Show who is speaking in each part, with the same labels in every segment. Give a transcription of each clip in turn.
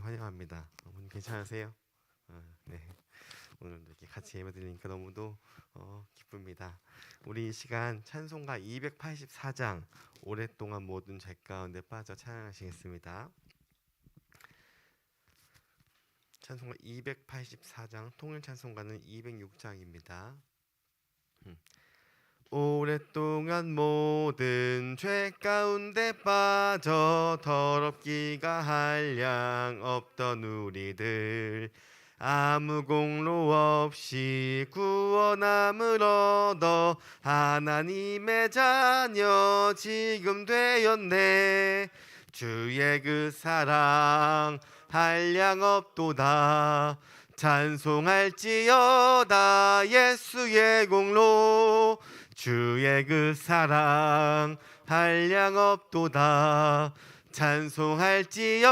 Speaker 1: 환영합니다. 어머님 괜찮으세요? 네. 오늘도 이렇게 같이 예배드리니까 너무도 기쁩니다. 우리 이 시간 찬송가 284장 오랫동안 모든 죄 가운데 빠져 찬양하시겠습니다. 찬송가 284장 통일 찬송가는 206장입니다. 오랫동안 모든 죄 가운데 빠져 더럽기가 한량 없던 우리들 아무 공로 없이 구원함을 얻어 하나님의 자녀 지금 되었네. 주의 그 사랑 한량 없도다. 찬송할지어다 예수의 공로. 주의 그 사랑 한량 없도다. 찬송할지어다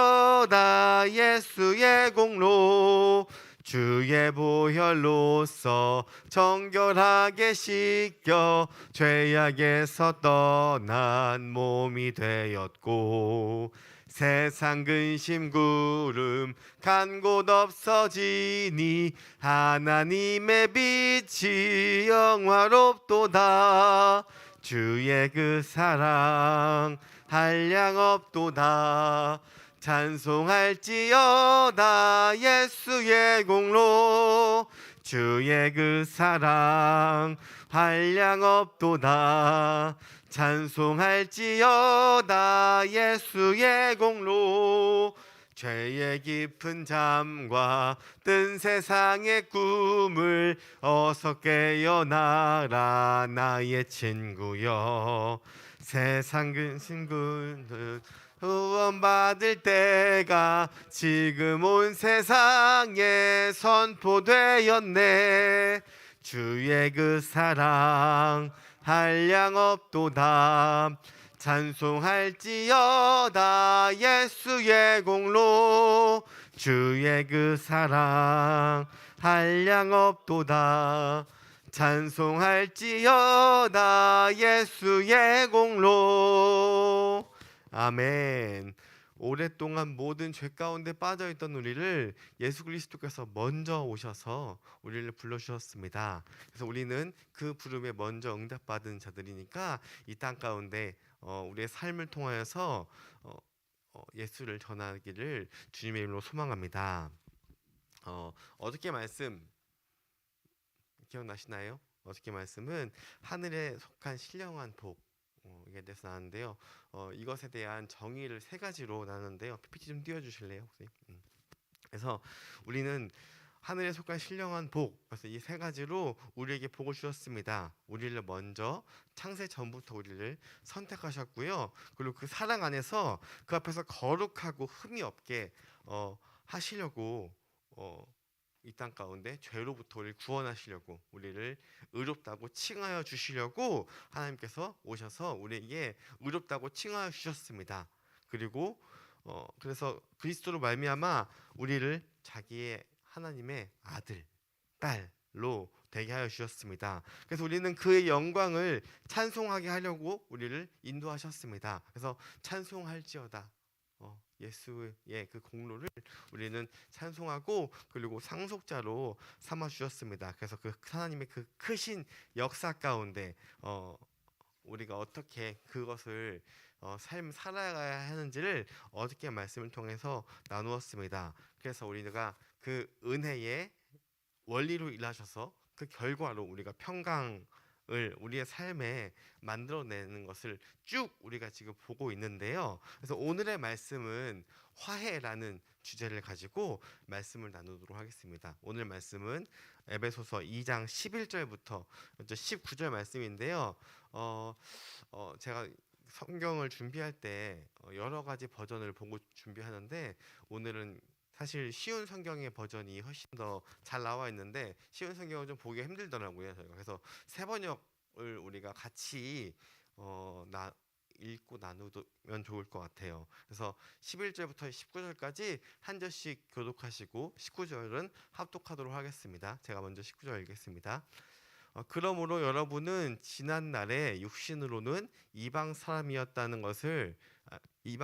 Speaker 1: 예수의 공로. 주의 보혈로서 정결하게 씻겨 죄악에서 떠난 몸이 되었고 세상 근심 구름 간 곳 없어지니 하나님의 빛이 영화롭도다. 주의 그 사랑 한량 없도다. 찬송할지어다 예수의 공로. 주의 그 사랑 한량 없도다. 찬송할지어다 예수의 공로. 죄의 깊은 잠과 뜬 세상의 꿈을 어서 깨어나라 나의 친구여. 세상 근심군을 후원받을 때가 지금 온 세상에 선포되었네. 주의 그 사랑 한량 없도다. 찬송할지어다 예수의 공로. 주의 그 사랑 한량 없도다. 찬송할지어다 예수의 공로. 아멘. 오랫동안 모든 죄 가운데 빠져있던 우리를 예수 그리스도께서 먼저 오셔서 우리를 불러주셨습니다. 그래서 우리는 그 부름에 먼저 응답받은 자들이니까 이 땅 가운데 우리의 삶을 통하여서 예수를 전하기를 주님의 이름으로 소망합니다. 어저께 말씀 기억나시나요? 어저께 말씀은 하늘에 속한 신령한 복 이게 대해서 나왔는데요. 이것에 대한 정의를 세 가지로 나누는데요. PPT 좀 띄워주실래요, 혹시? 그래서 우리는 하늘에 속한 신령한 복, 그래서 이 세 가지로 우리에게 복을 주셨습니다. 우리를 먼저 창세 전부터 우리를 선택하셨고요. 그리고 그 사랑 안에서 그 앞에서 거룩하고 흠이 없게 하시려고 이 땅 가운데 죄로부터 우리를 구원하시려고, 우리를 의롭다고 칭하여 주시려고 하나님께서 오셔서 우리에게 의롭다고 칭하여 주셨습니다. 그리고 그래서 그리스도로 말미암아 우리를 자기의 하나님의 아들, 딸로 되게 하여 주셨습니다. 그래서 우리는 그의 영광을 찬송하게 하려고 우리를 인도하셨습니다. 그래서 찬송할지어다 예수의 그 공로를 우리는 찬송하고 그리고 상속자로 삼아 주셨습니다. 그래서 그 하나님의 그 크신 역사 가운데 우리가 어떻게 그것을 삶 살아가야 하는지를 어저께 말씀을 통해서 나누었습니다. 그래서 우리가 그 은혜의 원리로 일하셔서 그 결과로 우리가 평강을 우리의 삶에 만들어내는 것을 쭉 우리가 지금 보고 있는데요. 그래서 오늘의 말씀은 화해라는 주제를 가지고 말씀을 나누도록 하겠습니다. 오늘 말씀은 에베소서 2장 11절부터 19절 말씀인데요. 제가 성경을 준비할 때 여러 가지 버전을 보고 준비하는데 오늘은 사실 쉬운 성경의 버전이 훨씬 더 잘 나와 있는데 쉬운 성경은 좀 보기가 힘들더라고요. 저희가 그래서 세 번역을 우리가 같이 읽고 나누면 좋을 것 같아요. 그래서 11절부터 19절까지 한 절씩 교독하시고 19절은 합독하도록 하겠습니다. 제가 먼저 19절 읽겠습니다. 그러므로 여러분은 지난 날에 육신으로는 이방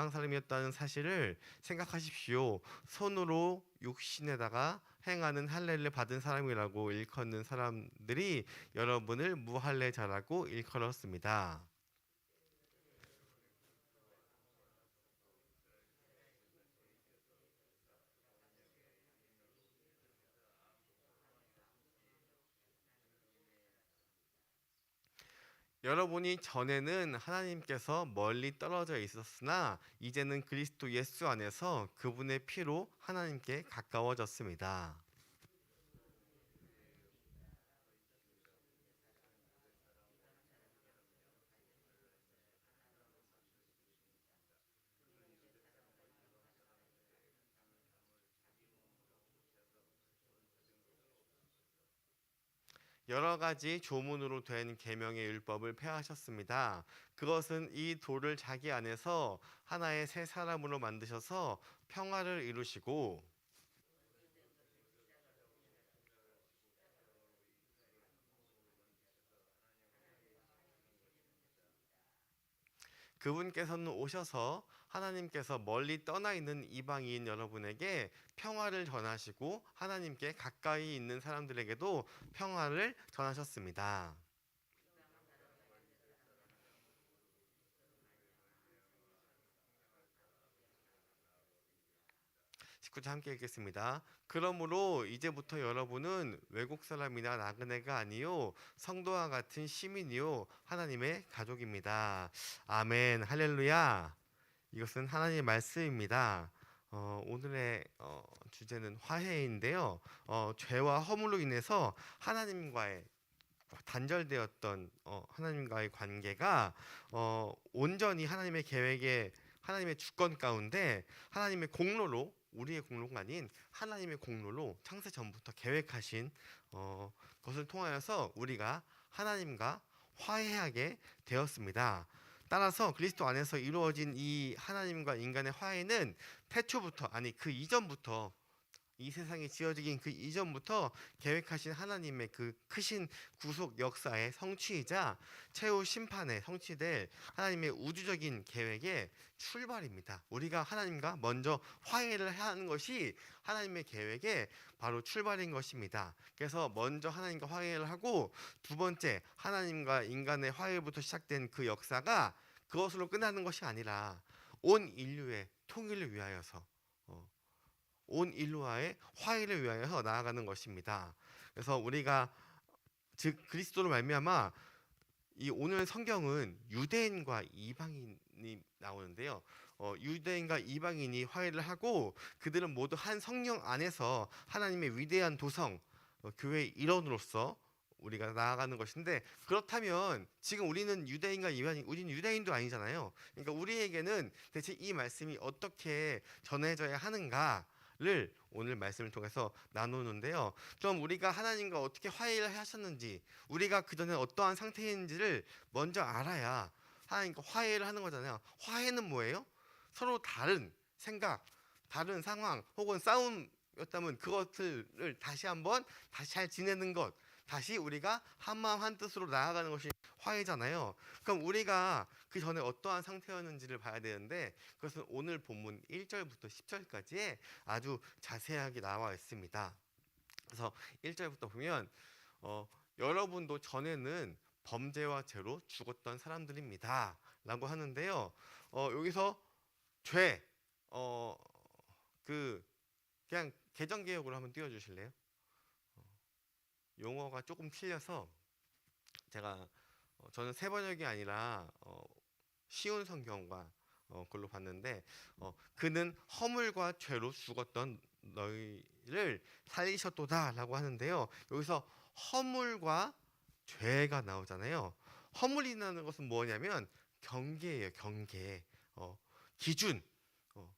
Speaker 1: 사람이었다는 사실을 생각하십시오. 손으로 육신에다가 행하는 할례를 받은 사람이라고 일컫는 사람들이 여러분을 무할례자라고 일컬었습니다. 여러분이 전에는 하나님께서 멀리 떨어져 있었으나 이제는 그리스도 예수 안에서 그분의 피로 하나님께 가까워졌습니다. 여러 가지 조문으로 된 계명의 율법을 폐하셨습니다. 그것은 이 돌을 자기 안에서 하나의 새 사람으로 만드셔서 평화를 이루시고 그분께서는 오셔서 하나님께서 멀리 떠나 있는 이방인 여러분에게 평화를 전하시고 하나님께 가까이 있는 사람들에게도 평화를 전하셨습니다. 19절 함께 읽겠습니다. 그러므로 이제부터 여러분은 외국 사람이나 나그네가 아니요 성도와 같은 시민이요 하나님의 가족입니다. 아멘, 할렐루야. 이것은 하나님의 말씀입니다. 오늘의 주제는 화해인데요. 죄와 허물로 인해서 하나님과의 단절되었던 하나님과의 관계가 온전히 하나님의 계획에 하나님의 주권 가운데 하나님의 공로로 우리의 공로가 아닌 하나님의 공로로 창세 전부터 계획하신 것을 통하여서 우리가 하나님과 화해하게 되었습니다. 따라서 그리스도 안에서 이루어진 이 하나님과 인간의 화해는 태초부터 아니 그 이전부터 이 세상이 지어지긴 그 이전부터 계획하신 하나님의 그 크신 구속 역사의 성취이자 최후 심판에 성취될 하나님의 우주적인 계획의 출발입니다. 우리가 하나님과 먼저 화해를 하는 것이 하나님의 계획의 바로 출발인 것입니다. 그래서 먼저 하나님과 화해를 하고 두 번째 하나님과 인간의 화해부터 시작된 그 역사가 그것으로 끝나는 것이 아니라 온 인류의 통일을 위하여서 온 인류와의 화해를 위하여 나아가는 것입니다. 그래서 우리가 즉 그리스도로 말미암아 이 오늘 성경은 유대인과 이방인이 나오는데요. 유대인과 이방인이 화해를 하고 그들은 모두 한 성령 안에서 하나님의 위대한 도성 교회의 일원으로서 우리가 나아가는 것인데 그렇다면 지금 우리는 유대인과 이방인 우리는 유대인도 아니잖아요. 그러니까 우리에게는 대체 이 말씀이 어떻게 전해져야 하는가 를 오늘 말씀을 통해서 나누는데요. 그럼 우리가 하나님과 어떻게 화해를 하셨는지, 우리가 그 전에 어떠한 상태인지를 먼저 알아야 하나님과 화해를 하는 거잖아요. 화해는 뭐예요? 서로 다른 생각, 다른 상황 혹은 싸움이었다면 그것을 다시 한번 다시 잘 지내는 것, 다시 우리가 한마음 한뜻으로 나아가는 것이 화해잖아요. 그럼 우리가 그 전에 어떠한 상태였는지를 봐야 되는데 그것은 오늘 본문 1절부터 10절까지에 아주 자세하게 나와 있습니다. 그래서 1절부터 보면 여러분도 전에는 범죄와 죄로 죽었던 사람들입니다 라고 하는데요. 여기서 죄, 그 그냥 개정개혁으로 한번 띄워주실래요? 용어가 조금 틀려서 제가 저는 새 번역이 아니라 쉬운 성경과 그걸로 봤는데 그는 허물과 죄로 죽었던 너희를 살리셨도다라고 하는데요. 여기서 허물과 죄가 나오잖아요. 허물이라는 것은 뭐냐면 경계예요. 경계. 기준. 어,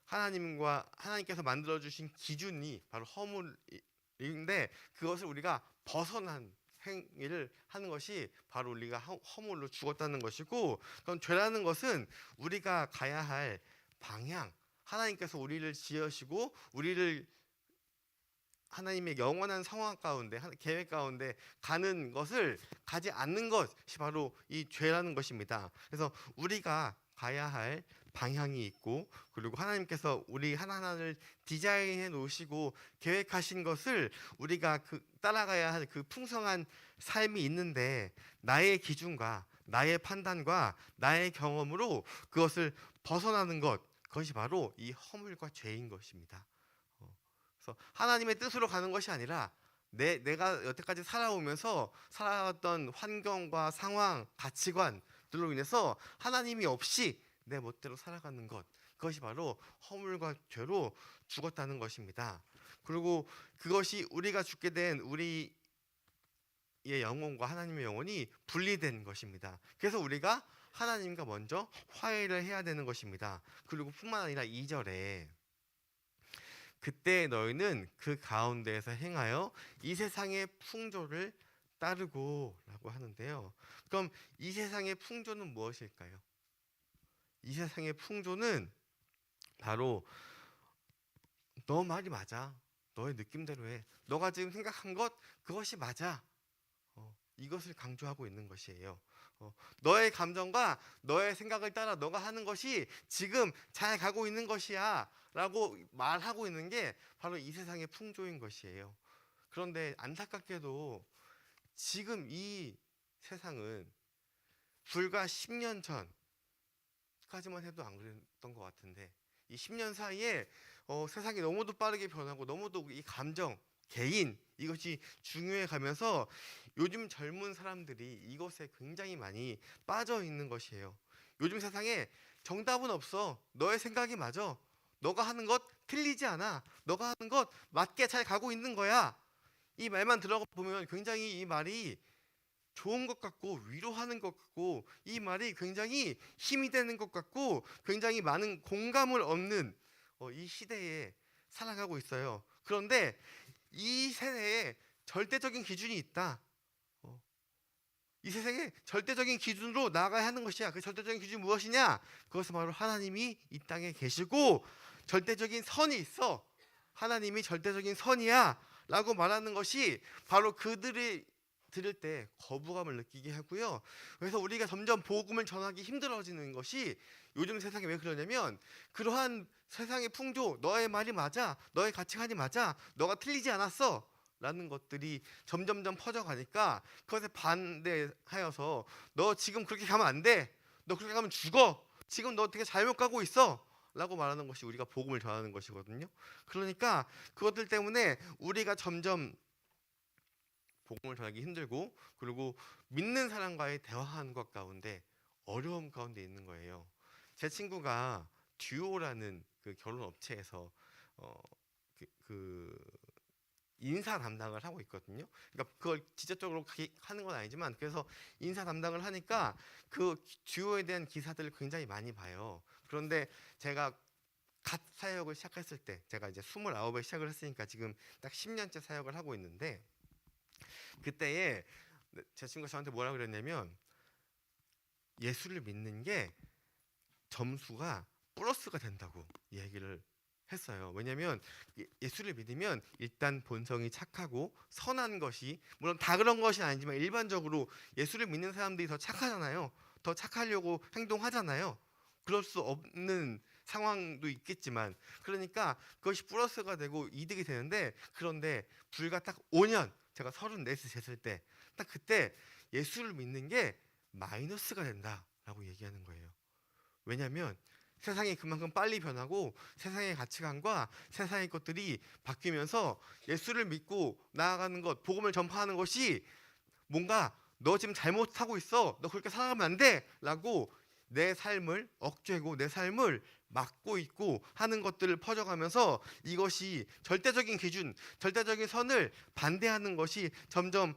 Speaker 1: 하나님께서 만들어 주신 기준이 바로 허물인데 그것을 우리가 벗어난 행위를 하는 것이 바로 우리가 허물로 죽었다는 것이고 그럼 죄라는 것은 우리가 가야 할 방향 하나님께서 우리를 지으시고 우리를 하나님의 영원한 상황 가운데 계획 가운데 가는 것을 가지 않는 것이 바로 이 죄라는 것입니다. 그래서 우리가 가야 할 방향이 있고 그리고 하나님께서 우리 하나하나를 디자인해 놓으시고 계획하신 것을 우리가 따라가야 할 그 풍성한 삶이 있는데 나의 기준과 나의 판단과 나의 경험으로 그것을 벗어나는 그것이 바로 이 허물과 죄인 것입니다. 그래서 하나님의 뜻으로 가는 것이 아니라 내가 여태까지 살아오면서 살아왔던 환경과 상황, 가치관들로 인해서 하나님이 없이 내 멋대로 살아가는 그것이 바로 허물과 죄로 죽었다는 것입니다. 그리고 그것이 우리가 죽게 된 우리의 영혼과 하나님의 영혼이 분리된 것입니다. 그래서 우리가 하나님과 먼저 화해를 해야 되는 것입니다. 그리고 뿐만 아니라 2절에 그때 너희는 그 가운데에서 행하여 이 세상의 풍조를 따르고 라고 하는데요. 그럼 이 세상의 풍조는 무엇일까요? 이 세상의 풍조는 바로 너 말이 맞아. 너의 느낌대로 해. 너가 지금 생각한 그것이 맞아. 이것을 강조하고 있는 것이에요. 너의 감정과 너의 생각을 따라 너가 하는 것이 지금 잘 가고 있는 것이야 라고 말하고 있는 게 바로 이 세상의 풍조인 것이에요. 그런데 안타깝게도 지금 이 세상은 불과 10년 전까지만 해도 안 그랬던 것 같은데 이 10년 사이에 세상이 너무도 빠르게 변하고 너무도 이 감정, 개인 이것이 중요해 가면서 요즘 젊은 사람들이 이것에 굉장히 많이 빠져 있는 것이에요. 요즘 세상에 정답은 없어. 너의 생각이 맞아. 너가 하는 것 틀리지 않아. 너가 하는 것 맞게 잘 가고 있는 거야. 이 말만 들어보면 굉장히 이 말이 좋은 것 같고 위로하는 것 같고 이 말이 굉장히 힘이 되는 것 같고 굉장히 많은 공감을 얻는 이 시대에 살아가고 있어요. 그런데 이 세대에 절대적인 기준이 있다. 이 세상에 절대적인 기준으로 나아가야 하는 것이야. 그 절대적인 기준이 무엇이냐? 그것은 바로 하나님이 이 땅에 계시고 절대적인 선이 있어. 하나님이 절대적인 선이야 라고 말하는 것이 바로 그들이 들을 때 거부감을 느끼게 하고요. 그래서 우리가 점점 복음을 전하기 힘들어지는 것이 요즘 세상에 왜 그러냐면 그러한 세상의 풍조, 너의 말이 맞아, 너의 가치관이 맞아, 너가 틀리지 않았어 라는 것들이 점점점 퍼져가니까 그것에 반대하여서 너 지금 그렇게 가면 안 돼, 너 그렇게 가면 죽어, 지금 너 되게 잘못 가고 있어 라고 말하는 것이 우리가 복음을 전하는 것이거든요. 그러니까 그것들 때문에 우리가 점점 복음을 전하기 힘들고 그리고 믿는 사람과의 대화하는 것 가운데 어려움 가운데 있는 거예요. 제 친구가 듀오라는 그 결혼 업체에서 그 인사 담당을 하고 있거든요. 그러니까 그걸 직접적으로 하는 건 아니지만 그래서 인사 담당을 하니까 그 듀오에 대한 기사들을 굉장히 많이 봐요. 그런데 제가 갓 사역을 시작했을 때 제가 이제 29에 시작을 했으니까 지금 딱 10년째 사역을 하고 있는데 그때에 제 친구가 저한테 뭐라고 그랬냐면 예수를 믿는 게 점수가 플러스가 된다고 얘기를 했어요. 왜냐하면 예수를 믿으면 일단 본성이 착하고 선한 것이 물론 다 그런 것이 아니지만 일반적으로 예수를 믿는 사람들이 더 착하잖아요. 더 착하려고 행동하잖아요. 그럴 수 없는 상황도 있겠지만 그러니까 그것이 플러스가 되고 이득이 되는데 그런데 불과 딱 5년 제가 34세 됐을 때 딱 그때 예수를 믿는 게 마이너스가 된다라고 얘기하는 거예요. 왜냐하면 세상이 그만큼 빨리 변하고 세상의 가치관과 세상의 것들이 바뀌면서 예수를 믿고 나아가는 것, 복음을 전파하는 것이 뭔가 너 지금 잘못하고 있어, 너 그렇게 살아가면 안 돼 라고 내 삶을 억제고 내 삶을 막고 있고 하는 것들을 퍼져가면서 이것이 절대적인 기준, 절대적인 선을 반대하는 것이 점점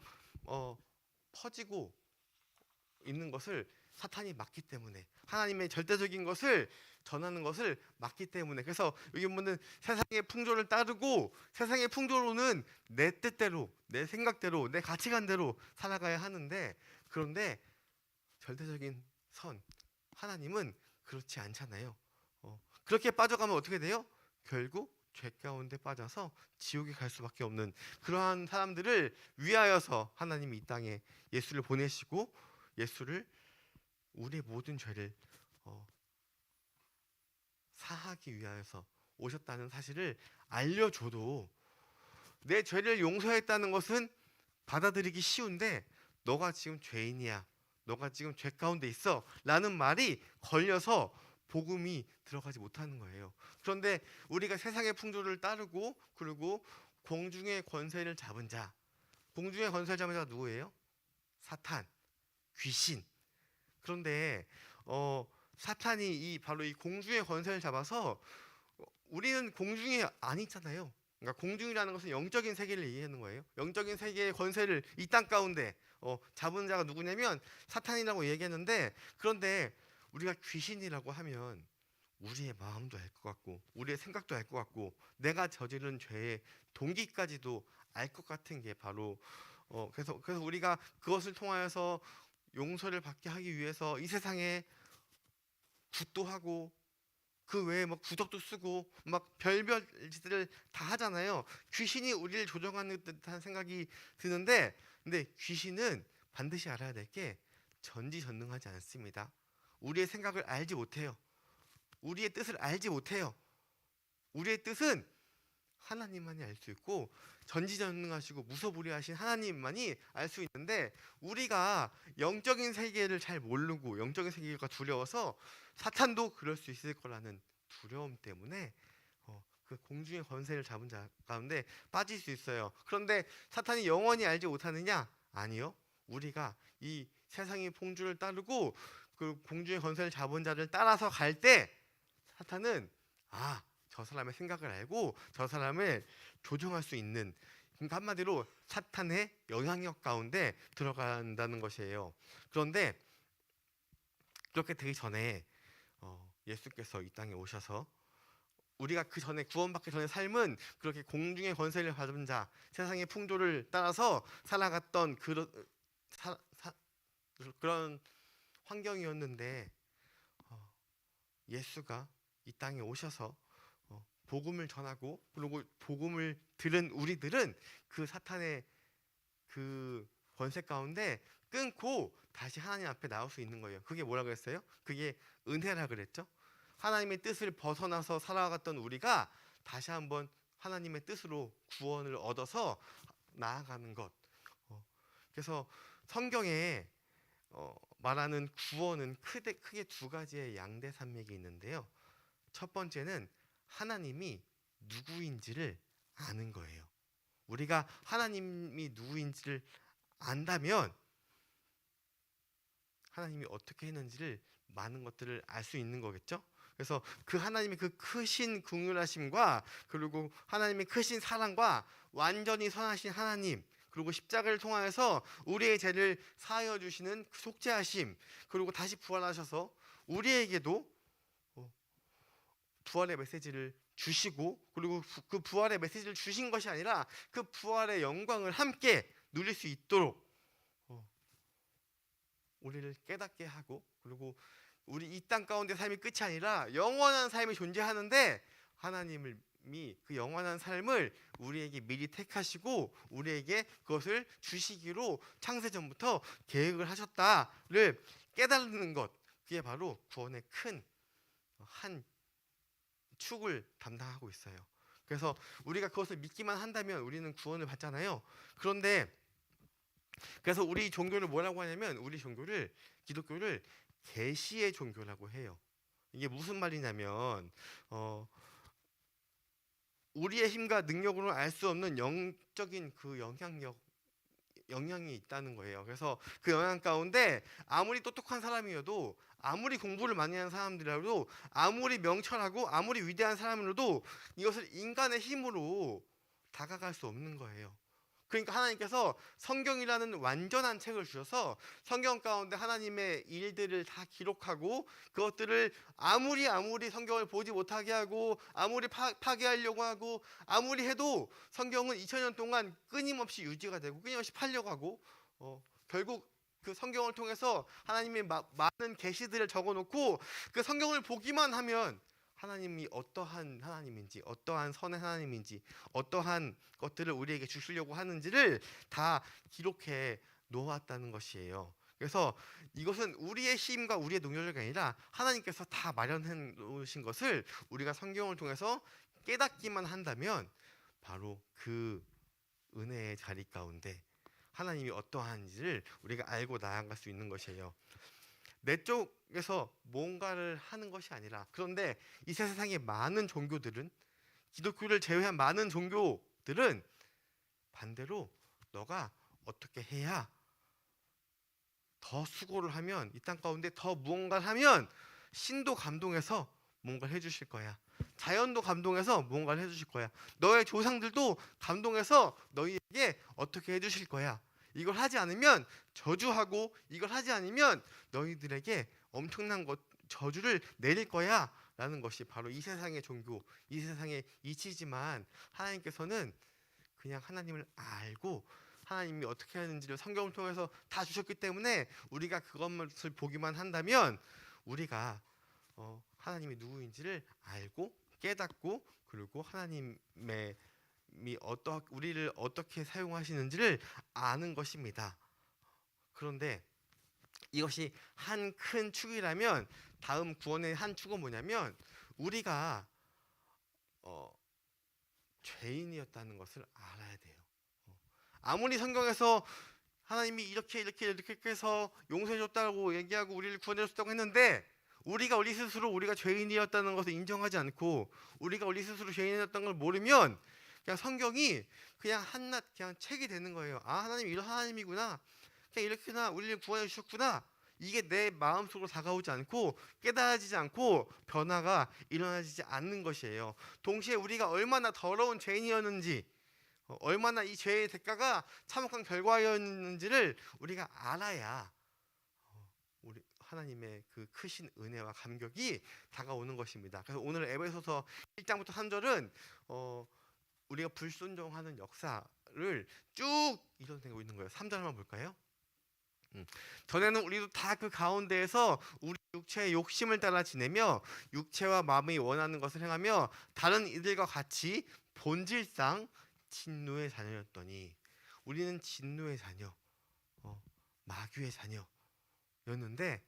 Speaker 1: 퍼지고 있는 것을 사탄이 막기 때문에 하나님의 절대적인 것을 전하는 것을 막기 때문에 그래서 여기 보면 세상의 풍조를 따르고 세상의 풍조로는 내 뜻대로 내 생각대로 내 가치관대로 살아가야 하는데 그런데 절대적인 선 하나님은 그렇지 않잖아요. 그렇게 빠져가면 어떻게 돼요? 결국 죄 가운데 빠져서 지옥에 갈 수밖에 없는 그러한 사람들을 위하여서 하나님이 이 땅에 예수를 보내시고 예수를 우리의 모든 죄를 사하기 위하여서 오셨다는 사실을 알려줘도 내 죄를 용서했다는 것은 받아들이기 쉬운데 너가 지금 죄인이야. 너가 지금 죄 가운데 있어. 라는 말이 걸려서 복음이 들어가지 못하는 거예요. 그런데 우리가 세상의 풍조를 따르고 그리고 공중의 권세를 잡은 자. 공중의 권세를 잡은 자가 누구예요? 사탄, 귀신. 그런데 사탄이 바로 이 공중의 권세를 잡아서 우리는 공중에 안 있잖아요. 그러니까 공중이라는 것은 영적인 세계를 얘기하는 거예요. 영적인 세계의 권세를 이 땅 가운데 잡은 자가 누구냐면 사탄이라고 얘기했는데, 그런데 우리가 귀신이라고 하면 우리의 마음도 알 것 같고 우리의 생각도 알 것 같고 내가 저지른 죄의 동기까지도 알 것 같은 게 바로 그래서 우리가 그것을 통하여서 용서를 받게 하기 위해서 이 세상에 굿도 하고 그 외에 막 구덕도 쓰고 막 별별 짓들을 다 하잖아요. 귀신이 우리를 조종하는 듯한 생각이 드는데, 근데 귀신은 반드시 알아야 될 게 전지전능하지 않습니다. 우리의 생각을 알지 못해요. 우리의 뜻을 알지 못해요. 우리의 뜻은 하나님만이 알 수 있고 전지전능하시고 무소불위하신 하나님만이 알 수 있는데, 우리가 영적인 세계를 잘 모르고 영적인 세계가 두려워서 사탄도 그럴 수 있을 거라는 두려움 때문에 그 공중의 권세를 잡은 자 가운데 빠질 수 있어요. 그런데 사탄이 영원히 알지 못하느냐? 아니요. 우리가 이 세상의 풍조를 따르고 그 공중의 권세를 잡은 자를 따라서 갈 때 사탄은 저 사람의 생각을 알고 저 사람을 조종할 수 있는, 그러니까 한마디로 사탄의 영향력 가운데 들어간다는 것이에요. 그런데 그렇게 되기 전에 예수께서 이 땅에 오셔서 우리가 그 전에 구원받기 전에 삶은 그렇게 공중의 권세를 받은 자, 세상의 풍조를 따라서 살아갔던 그런 환경이었는데 예수가 이 땅에 오셔서 복음을 전하고 그리고 복음을 들은 우리들은 그 사탄의 그 권세 가운데 끊고 다시 하나님 앞에 나올 수 있는 거예요. 그게 뭐라 그랬어요? 그게 은혜라 그랬죠. 하나님의 뜻을 벗어나서 살아갔던 우리가 다시 한번 하나님의 뜻으로 구원을 얻어서 나아가는 것. 그래서 성경에 말하는 구원은 크게 두 가지의 양대 산맥이 있는데요. 첫 번째는 하나님이 누구인지를 아는 거예요. 우리가 하나님이 누구인지를 안다면 하나님이 어떻게 했는지를 많은 것들을 알 수 있는 거겠죠. 그래서 그 하나님의 그 크신 긍휼하심과 그리고 하나님의 크신 사랑과 완전히 선하신 하나님, 그리고 십자가를 통하여서 우리의 죄를 사하여 주시는 그 속죄하심, 그리고 다시 부활하셔서 우리에게도 부활의 메시지를 주시고, 그리고 그 부활의 메시지를 주신 것이 아니라 그 부활의 영광을 함께 누릴 수 있도록 우리를 깨닫게 하고, 그리고 우리 이 땅 가운데 삶이 끝이 아니라 영원한 삶이 존재하는데 하나님이 그 영원한 삶을 우리에게 미리 택하시고 우리에게 그것을 주시기로 창세전부터 계획을 하셨다를 깨닫는 것, 그게 바로 구원의 큰 한 축을 담당하고 있어요. 그래서 우리가 그것을 믿기만 한다면 우리는 구원을 받잖아요. 그런데 그래서 우리 종교를 뭐라고 하냐면 우리 종교를, 기독교를 계시의 종교라고 해요. 이게 무슨 말이냐면 우리의 힘과 능력으로 알 수 없는 영적인 그 영향이 있다는 거예요. 그래서 그 영향 가운데 아무리 똑똑한 사람이어도, 아무리 공부를 많이 한 사람들이라도, 아무리 명철하고 아무리 위대한 사람이라도 이것을 인간의 힘으로 다가갈 수 없는 거예요. 그러니까 하나님께서 성경이라는 완전한 책을 주셔서 성경 가운데 하나님의 일들을 다 기록하고 그것들을 아무리 성경을 보지 못하게 하고 아무리 파괴하려고 하고 아무리 해도 성경은 2000년 동안 끊임없이 유지가 되고 끊임없이 팔려고 하고 결국 그 성경을 통해서 하나님의 많은 계시들을 적어놓고 그 성경을 보기만 하면 하나님이 어떠한 하나님인지, 어떠한 선의 하나님인지, 어떠한 것들을 우리에게 주시려고 하는지를 다 기록해 놓았다는 것이에요. 그래서 이것은 우리의 힘과 우리의 능력이 아니라 하나님께서 다 마련해 놓으신 것을 우리가 성경을 통해서 깨닫기만 한다면 바로 그 은혜의 자리 가운데 하나님이 어떠한지를 우리가 알고 나아갈 수 있는 것이에요. 내 쪽에서 뭔가를 하는 것이 아니라, 그런데 이 세상의 많은 종교들은, 기독교를 제외한 많은 종교들은 반대로 너가 어떻게 해야 더 수고를 하면, 이 땅 가운데 더 무언가를 하면 신도 감동해서 뭔가를 해주실 거야. 자연도 감동해서 뭔가를 해주실 거야. 너의 조상들도 감동해서 너희에게 어떻게 해주실 거야. 이걸 하지 않으면 저주하고, 이걸 하지 않으면 너희들에게 엄청난 저주를 내릴 거야 라는 것이 바로 이 세상의 종교, 이 세상의 이치지만, 하나님께서는 그냥 하나님을 알고 하나님이 어떻게 하는지를 성경을 통해서 다 주셨기 때문에 우리가 그것을 보기만 한다면 우리가 하나님이 누구인지를 알고 깨닫고, 그리고 하나님의 우리를 어떻게 사용하시는지를 아는 것입니다. 그런데 이것이 한 큰 축이라면, 다음 구원의 한 축은 뭐냐면, 우리가 죄인이었다는 것을 알아야 돼요. 아무리 성경에서 하나님이 이렇게 해서 용서해 줬다고 얘기하고 우리를 구원해 줬다고 했는데, 우리 스스로 우리가 죄인이었다는 것을 인정하지 않고 우리가 우리 스스로 죄인이었다는 걸 모르면 그냥 성경이 그냥 한낱 그냥 책이 되는 거예요. 아, 하나님 이런 하나님이구나, 그냥 이렇게나 우리를 구원해 주셨구나, 이게 내 마음속으로 다가오지 않고 깨달아지지 않고 변화가 일어나지 않는 것이에요. 동시에 우리가 얼마나 더러운 죄인이었는지, 얼마나 이 죄의 대가가 참혹한 결과였는지를 우리가 알아야 우리 하나님의 그 크신 은혜와 감격이 다가오는 것입니다. 그래서 오늘 에베소서 1장부터 3절은 우리가 불순종하는 역사를 쭉 이뤄내고 있는 거예요. 3절 한번 볼까요? 전에는 우리도 다 그 가운데에서 우리 육체의 욕심을 따라 지내며 육체와 마음이 원하는 것을 행하며 다른 이들과 같이 본질상 진노의 자녀였더니, 우리는 진노의 자녀, 마귀의 자녀였는데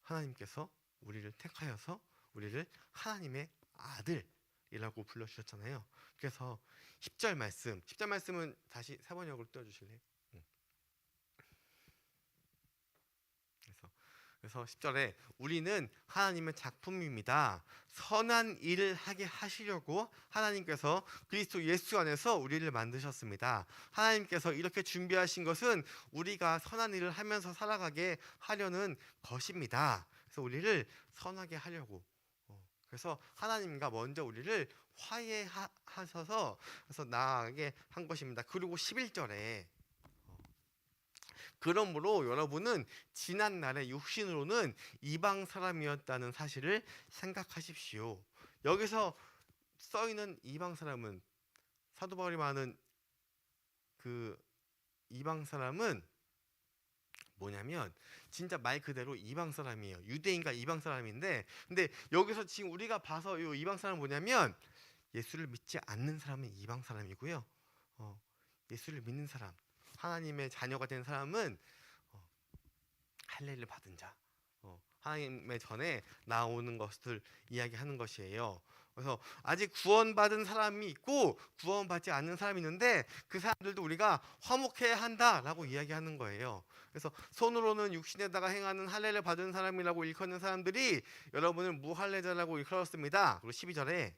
Speaker 1: 하나님께서 우리를 택하여서 우리를 하나님의 아들이라고 불러주셨잖아요. 그래서 10절 말씀은 다시 4번역으로 띄워주실래요? 그래서 10절에 우리는 하나님의 작품입니다. 선한 일을 하게 하시려고 하나님께서 그리스도 예수 안에서 우리를 만드셨습니다. 하나님께서 이렇게 준비하신 것은 우리가 선한 일을 하면서 살아가게 하려는 것입니다. 그래서 우리를 선하게 하려고, 그래서 하나님과 먼저 우리를 화해하셔서 그래서 나아가게 한 것입니다. 그리고 11절에 그러므로 여러분은 지난 날의 육신으로는 이방 사람이었다는 사실을 생각하십시오. 여기서 써 있는 이방 사람은, 사도 바울이 말하는 그 이방 사람은 뭐냐면 진짜 말 그대로 이방 사람이에요. 유대인과 이방 사람인데, 근데 여기서 지금 우리가 봐서 이 이방 사람은 뭐냐면 예수를 믿지 않는 사람은 이방 사람이고요. 예수를 믿는 사람, 하나님의 자녀가 된 사람은 할례를 받은 자, 하나님의 전에 나오는 것을 이야기하는 것이에요. 그래서 아직 구원받은 사람이 있고 구원받지 않는 사람이 있는데 그 사람들도 우리가 화목해야 한다라고 이야기하는 거예요. 그래서 손으로는 육신에다가 행하는 할례를 받은 사람이라고 일컫는 사람들이 여러분을 무할례자라고 일컬었습니다. 그리고 12절에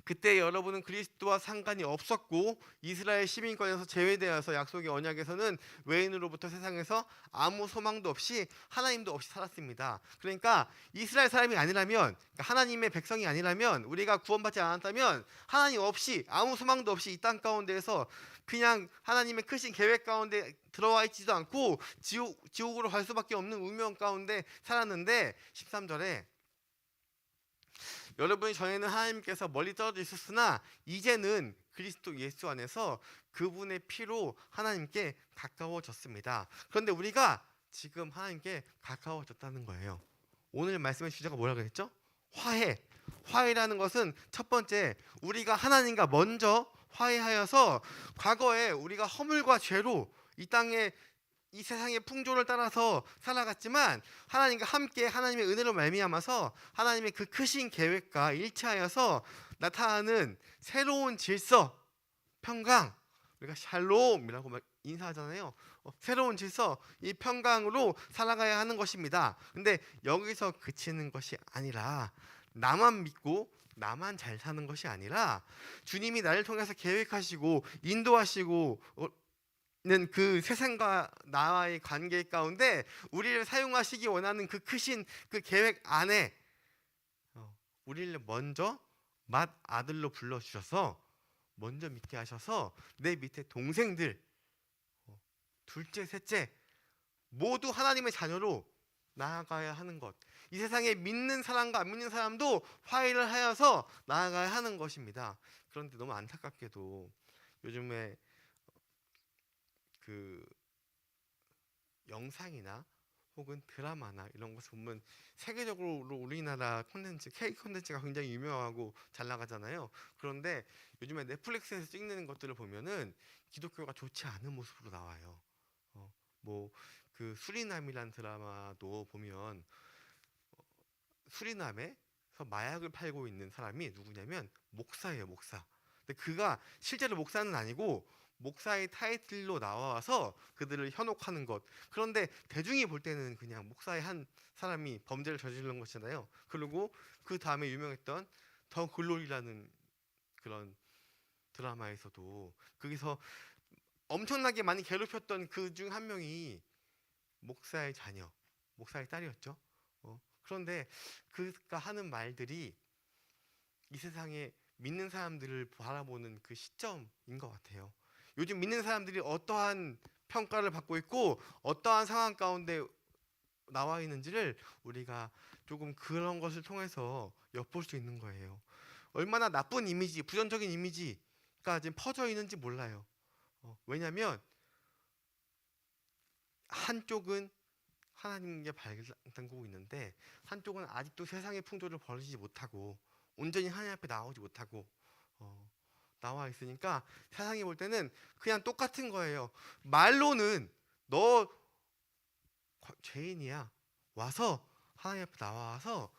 Speaker 1: 그때 여러분은 그리스도와 상관이 없었고 이스라엘 시민권에서 제외되어서 약속의 언약에서는 외인으로부터 세상에서 아무 소망도 없이 하나님도 없이 살았습니다. 그러니까 이스라엘 사람이 아니라면, 그러니까 하나님의 백성이 아니라면, 우리가 구원받지 않았다면 하나님 없이 아무 소망도 없이 이 땅 가운데에서 그냥 하나님의 크신 계획 가운데 들어와 있지도 않고 지옥으로 갈 수밖에 없는 운명 가운데 살았는데, 13절에 여러분이 전에는 하나님께서 멀리 떨어져 있었으나 이제는 그리스도 예수 안에서 그분의 피로 하나님께 가까워졌습니다. 그런데 우리가 지금 하나님께 가까워졌다는 거예요. 오늘 말씀의 주제가 뭐라고 했죠? 화해라는 것은 첫 번째, 우리가 하나님과 먼저 화해하여서 과거에 우리가 허물과 죄로 이 땅에 이 세상의 풍조를 따라서 살아갔지만 하나님과 함께 하나님의 은혜로 말미암아서 하나님의 그 크신 계획과 일치하여서 나타나는 새로운 질서, 평강, 우리가 샬롬이라고 막 인사하잖아요. 새로운 질서, 이 평강으로 살아가야 하는 것입니다. 근데 여기서 그치는 것이 아니라 나만 믿고 나만 잘 사는 것이 아니라 주님이 나를 통해서 계획하시고 인도하시고 그 세상과 나와의 관계 가운데 우리를 사용하시기 원하는 그 크신 그 계획 안에 우리를 먼저 맏아들로 불러주셔서 먼저 믿게 하셔서 내 밑에 동생들 둘째, 셋째 모두 하나님의 자녀로 나아가야 하는 것. 이 세상에 믿는 사람과 안 믿는 사람도 화해를 하여서 나아가야 하는 것입니다. 그런데 너무 안타깝게도 요즘에 그 영상이나 혹은 드라마나 이런 것을 보면 세계적으로 우리나라 콘텐츠, K 콘텐츠가 굉장히 유명하고 잘 나가잖아요. 그런데 요즘에 넷플릭스에서 찍는 것들을 보면은 기독교가 좋지 않은 모습으로 나와요. 뭐그 수리남이란 드라마도 보면 수리남에서 마약을 팔고 있는 사람이 누구냐면 목사예요, 목사. 근데 그가 실제로 목사는 아니고 목사의 타이틀로 나와서 그들을 현혹하는 것. 그런데 대중이 볼 때는 그냥 목사의 한 사람이 범죄를 저지른 것이잖아요. 그리고 그 다음에 유명했던 더 글로리라는 그런 드라마에서도 거기서 엄청나게 많이 괴롭혔던 그 중 한 명이 목사의 자녀, 목사의 딸이었죠. 그런데 그가 하는 말들이 이 세상에 믿는 사람들을 바라보는 그 시점인 것 같아요. 요즘 믿는 사람들이 어떠한 평가를 받고 있고 어떠한 상황 가운데 나와 있는지를 우리가 조금 그런 것을 통해서 엿볼 수 있는 거예요. 얼마나 나쁜 이미지, 부정적인 이미지가 지금 퍼져 있는지 몰라요. 왜냐하면 한쪽은 하나님께 발을 담그고 있는데 한쪽은 아직도 세상의 풍조를 버리지 못하고 온전히 하나님 앞에 나오지 못하고 나와 있으니까 세상이 볼 때는 그냥 똑같은 거예요. 말로는 너 죄인이야. 와서 하나님 앞에 나와서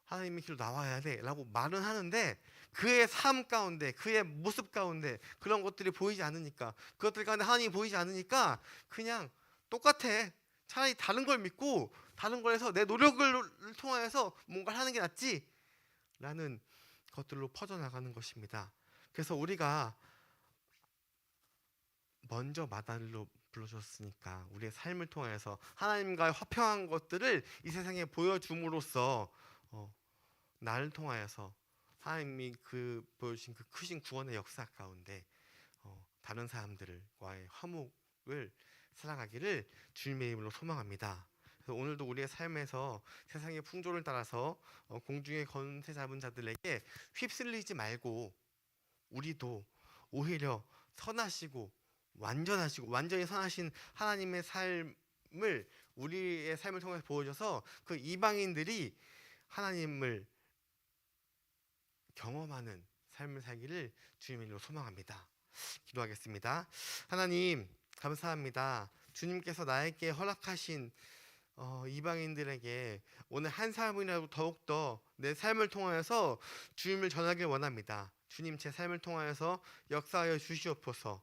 Speaker 1: 하나님의 길로 나와야 돼 라고 말은 하는데 그의 삶 가운데 그의 모습 가운데 그런 것들이 보이지 않으니까 그것들 가운데 하나님이 보이지 않으니까 그냥 똑같아. 차라리 다른 걸 믿고 다른 걸 해서 내 노력을 통하여서 뭔가를 하는 게 낫지 라는 것들로 퍼져나가는 것입니다. 그래서 우리가 먼저 마다리로 불러줬으니까 우리의 삶을 통해서 하나님과의 화평한 것들을 이 세상에 보여줌으로써 나를 통하여서 하나님이 그 보여주신 그 크신 구원의 역사 가운데 다른 사람들과의 화목을 살아가기를 주님의 이름으로 소망합니다. 그래서 오늘도 우리의 삶에서 세상의 풍조를 따라서 공중의 권세 잡은 자들에게 휩쓸리지 말고 우리도 오히려 선하시고 완전히 선하신 하나님의 삶을 우리의 삶을 통해서 보여줘서 그 이방인들이 하나님을 경험하는 삶을 살기를 주님의 이름으로 소망합니다. 기도하겠습니다. 하나님 감사합니다. 주님께서 나에게 허락하신 이방인들에게 오늘 한 사람이라도 더욱더 내 삶을 통하여서 주님을 전하길 원합니다. 주님 제 삶을 통하여서 역사하여 주시옵소서.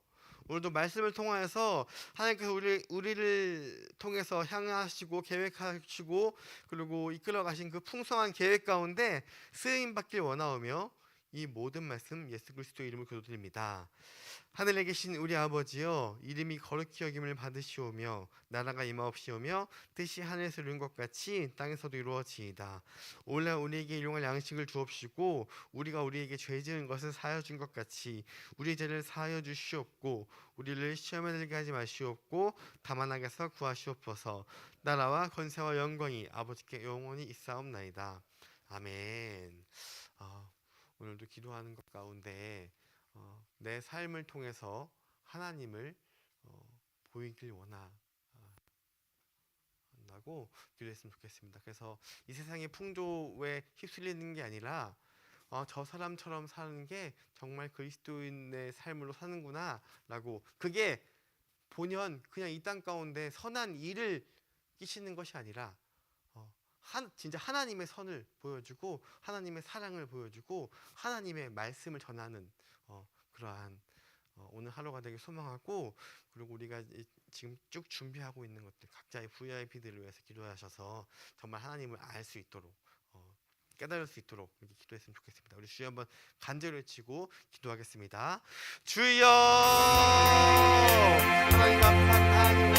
Speaker 1: 오늘도 말씀을 통하여서 하나님께서 우리를 통해서 향하시고 계획하시고 그리고 이끌어 가신 그 풍성한 계획 가운데 쓰임 받길 원하오며 이 모든 말씀 예수 그리스도의 이름으로 기도드립니다. 하늘에 계신 우리 아버지여 이름이 거룩히 여김을 받으시오며 나라가 임하옵시오며 뜻이 하늘에서 이룬 것 같이 땅에서도 이루어지이다. 오늘날 우리에게 일용할 양식을 주옵시고 우리가 우리에게 죄 지은 것을 사하여 준 것 같이 우리 죄를 사하여 주시옵고 우리를 시험에 들게 하지 마시옵고 다만 악에서 구하시옵소서. 나라와 권세와 영광이 아버지께 영원히 있사옵나이다. 아멘. 오늘도 기도하는 것 가운데 내 삶을 통해서 하나님을 보이길 원하나요? 기도하고 기도했으면 좋겠습니다. 그래서 이 세상의 풍조에 휩쓸리는 게 아니라 저 사람처럼 사는 게 정말 그리스도인의 삶으로 사는구나라고, 그게 본연 그냥 이 땅 가운데 선한 일을 끼치는 것이 아니라 진짜 하나님의 선을 보여주고 하나님의 사랑을 보여주고 하나님의 말씀을 전하는 그러한 오늘 하루가 되길 소망하고, 그리고 우리가 지금 쭉 준비하고 있는 것들 각자의 VIP들을 위해서 기도하셔서 정말 하나님을 알 수 있도록 깨달을 수 있도록 이렇게 기도했으면 좋겠습니다. 우리 주여 한번 간절히 외치고 기도하겠습니다. 주여, 하나님 감사합니다.